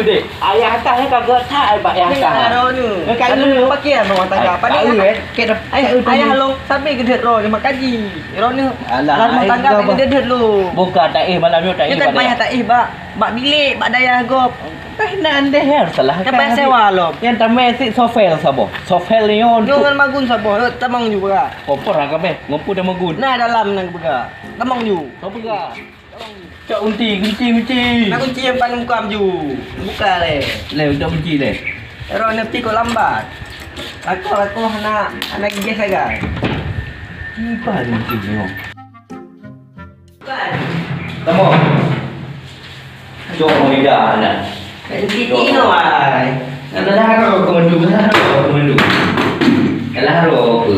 dek. Ayah atas kagak tak pak ayah atas. Ada ni. Kalau pakai orang tangga apa ni? Ayah long sampai ke ro dia mak kaji. Ro ni. Rumah tangga dia dulu. Bukan tak malam ni tak Kita payah tak bak bilik, bak daya gop. Nan deh salah kan. Kan sewa lo. Yang tamai si sofel sabo. Sofel ni on. Jangan magun sabo. Tamang juga. Popor agak beh. Ngompu dah magun. Nah dalam nang bega. Tamang ju. Kau bega. Cak unti. Nak kunci yang paling muka amju. Buka le. Le udah kunci le. Ero nepi kau lambat. Aku anak gigi saja. Apa ni kunci ni? Bukan. Tamo. Jom ni dah nak. Titi no ai. Kalau komandu. Kalau apa?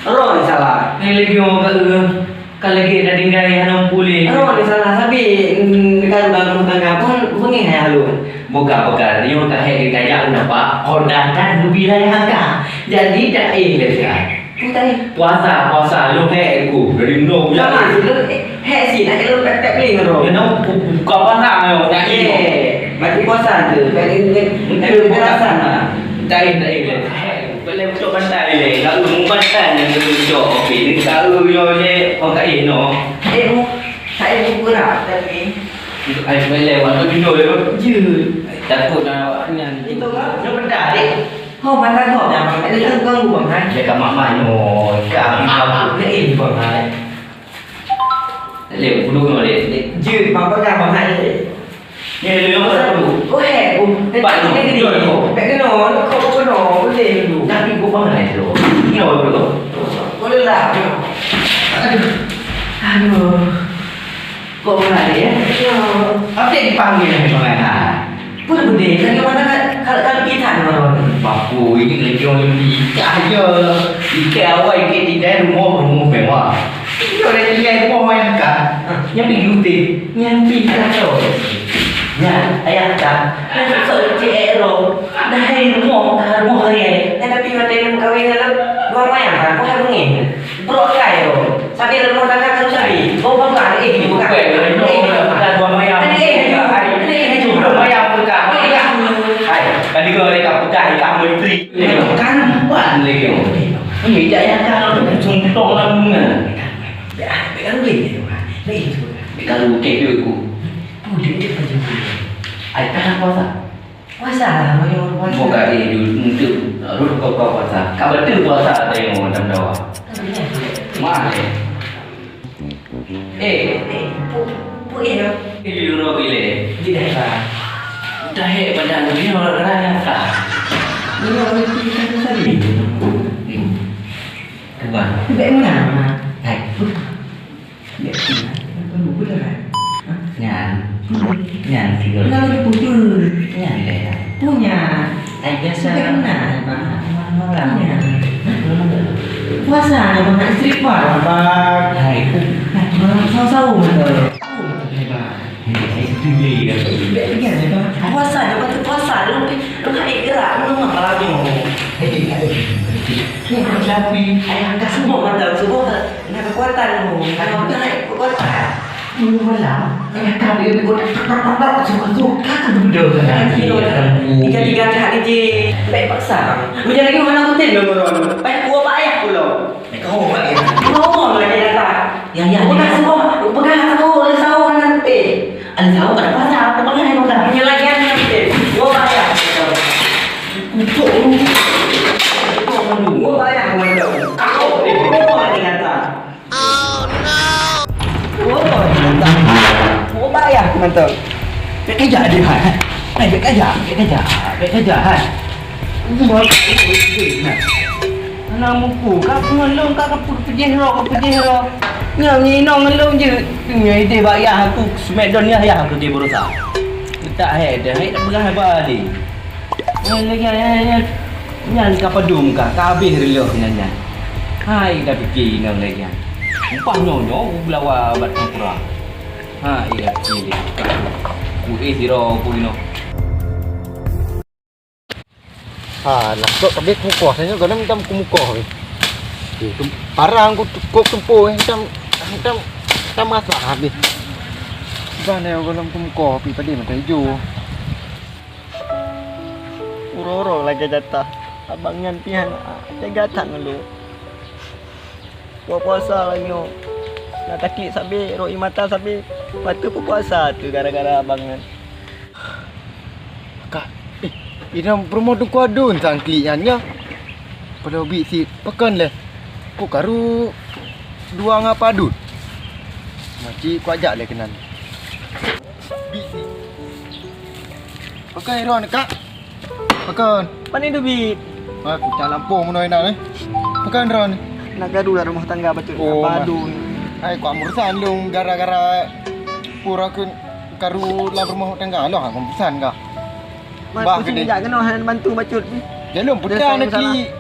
Ero ni salah. Ni lagi orang kalau kita tinggal yang pulih. Ero ni salah sabi kan bangun tangga pun bunyi halun. Bukan. Yang tak hay kaya apa? Ordatan wilayah ka. Jadi tak kan. Putai. Puasa lu hay aku dari no ya. Jangan he si nak lu pek beli ngero. Ya no buka puasa yo. Tak bagi puasa tu. Bagi ni terasa. Tak le. Boleh untuk pantai le. Kalau mu pantai yang untuk okey. Ni kalau yo le orang tak no. Saya berat tapi Ai boleh waktu dino je. Takut nak ni. itu kan. Yo benda dek. Kau mana kau yang ada kan ganggu bang kan? Dia kat mak no. Kat mak Ni bang kan. Le bulu no le. Je bang bang kan. Ni le no dulu. Kau he bu. Pak ni gini. Pak no, kau no, boleh dulu. Tapi gua pangai tu. Ni awak dulu. Boleh lah. Aduh. Kok mana ya? Apa yang dipanggil ni pangai? Pun benda kan mana kalau kita orang. Bapu ini lagi orang nikah je. Nikah awak ke tidak rumah memang. Ini orang nikah rumah yang kan. Yang pergi uti, yang pergi kacau. Ya, ayah kan. Yang seorang ero. Dah rumah hari. Tapi macam kawin dalam dua mayang kan, kau harus ngin. Bro kaya lo. Sabi dalam rumah tangga kan sabi. Kau bukan ini bukan. Bukan dua mayang. Ini cuma mayang bukan. Hai, tadi kau dekat bukan kamu isteri. Kan bukan lagi. Ini jaya kan untuk contoh lama. Kan boleh. Baik. Kalau kek aku. Boleh dia kerja boleh. Ai kan puasa. Puasa lah, macam orang puasa. Moga dia untuk rut kau puasa. Kau betul puasa tengok macam dah. Mana? Pu ya. Ini euro bile. Tidak lah. Dah badan ni orang yang tak. Ini orang itu kan sabi. Tuan. Baik mana? Hai. Baik mana? Perlu betul kan? Nyan tiga. Kalau dia putus. Nyan deh. Punya. Ai biasa. Mana? Orang. Puasa ni bang isteri kuat bang. Hai. Sawu-sawu betul. Itu dia. Puasa dapat puasa lu hai gerak lu apa lagi mau. Tapi Ayah angkat semua mata semua nak kekuatan lu. Kalau kita naik kekuatan. Lu malam. Kami ikut suka-suka kan benda kan. Tiga-tiga hari je. Baik paksa. Macam lagi mana aku tengok orang. Baik gua pak ayah pula. Kau apa ya? Ngomong lagi datang. Ya. Bukan semua. Bukan aku sawan nanti. Ada tahu pada pasal apa pengen kau dah. Punya lagi nanti. Gua pak ayah. Untuk Gua pak ayah ngomong. Kau ngomong lagi datang. Gua pak ayah mantap. kerja dia hai. Hai kerja hai. Buat Anak muku, kau ngelung kau pergi ro. Ni nong ngelung je. Ni dia bayar aku smackdown ni ayah aku dia berusaha. Tak ada, tak pegang apa ni. Lagi yang kapal dum kah? Kabeh relo nanya. Hai dah fikir nang lagi. Upah nyonyo belawa bat kurang. Ha iya pilih. Ku zero ku ino. Nak kabit muka saya kadang macam muka ni. Parang ku tumpu macam masalah ni. Bana yang dalam muka pi tadi macam hijau. Roro lagi jatah. Abang ngan pihan jaga tak ngelu. Puasa lagi yo. Nak taklik sabi, roi mata sabi. Patu puasa tu gara-gara abang ngan. Kak, ina promo tu kuadun sang kliennya. Pada ubi si pekan le. Ku karu dua ngapadun. Maci ku ajak le kenan. Bi si. Pekan ron kak. Pekan. Pani tu bi. Aku cak lampung menoi nak Pekan ron. Nak gaduh lah rumah tangga betul. Oh, Padu. Ai ku amur sandung gara-gara pura ku karu dalam rumah tangga lah aku pesan kah. Bah sini jak kena han bantu bacut ni. Jalon putih nak ki.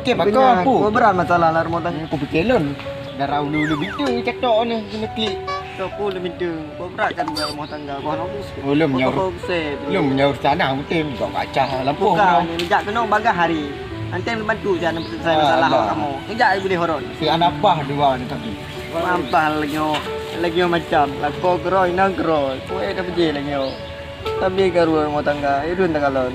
Ke bakar Kau pu. berat masalah lah rumah tangga. Aku berkelon. Darah ulu bitu cetok ni kena klik. Kau pun lebih deng. Kau berat kan rumah tangga. Kau habis. Belum nyaur. Kau save. Belum nyaur sana aku tim kau kaca lampung. Bukan, jak kena bagah hari. Nanti bantu jangan selesai masalah Allah. kamu. Kejak boleh horon. Si anak bah dua ni tapi. Mampah lagi macam lako geroi nang geroi. Kau dah pergi lagi. Tapi karu rumah tangga, itu tak kalon.